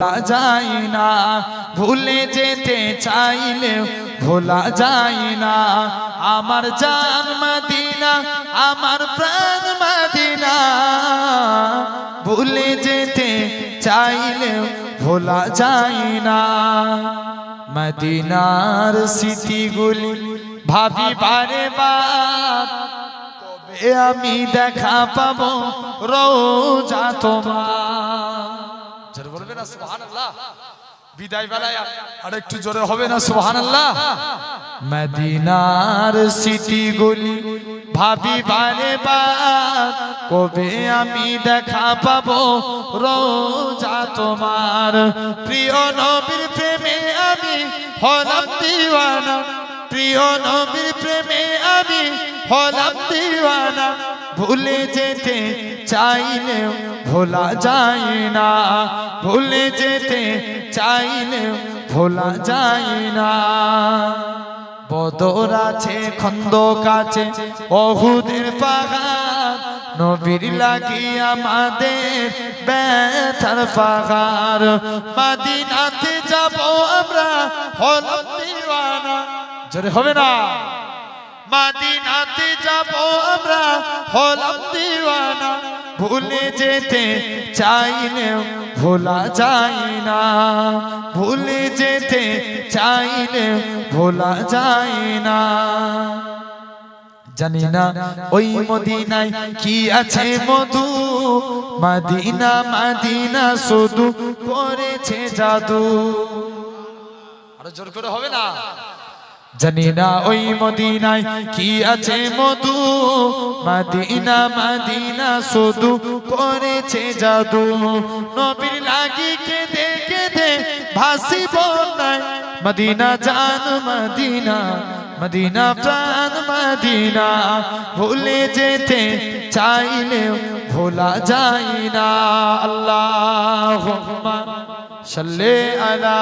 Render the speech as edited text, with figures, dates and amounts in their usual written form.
যায় না, ভুলে যেতে চাইলেও ভোলা যায় না। আমার জান মদিনা, আমার প্রাণ মদিনা, ভুলে যেতে চাইলেও ভোলা যায় না। মদিনার স্মৃতিগুলি ভাবি বারে বার, কবে আমি দেখা পাবো রোজা তোমার। জোরে বলবে না সুবহানাল্লাহ? বিদায় বেলায় আর একটু জোরে হবে না সুবহানাল্লাহ? মদিনার স্মৃতিগুলি ভাবি বারে বার, কবে আমি দেখা পাবো রোজা তোমার। প্রিয় নবীর প্রেমে আমি হলাম দিওয়ানা, প্রিয় নবীর প্রেমে আমি হলাম দিওয়ানা, ভুলে যেতে চাইলেও ভোলা যায় না, ভুলে যেতে চাইলেও ভোলা যায় না। বদর আছে, খন্দক আছে, ওহুদের পাহাড়, নবীর লাগি আমাদের ব্যথার পাহাড়। মদিনাতে যাব আমরা হলাম দিওয়ানা, জোরে হবে না? মদিনাতে যাব আমরা হলাম দিওয়ানা, ভুলে যেতে চাইলেও ভোলা যায় না, ভুলে যেতে চাইলেও ভোলা যায় না। জানি না ওই মদিনায় কি আছে মধু, মদিনা মদিনা শুধু করেছে জাদু। আরো জোর করে হবে না? জানি না ওই মদিনায় কি আছে মধু, মদিনা মদিনা শুধু করেছে জাদু। নবীর লাগি কেঁদে কেঁদে ভাসি বন্যায়, মদিনা জান মদিনা, মদিনা প্রাণ মদিনা, ভুলে যেতে চাইলেও ভোলা যায় না। আল্লাহুম্মা সাল্লি আলা।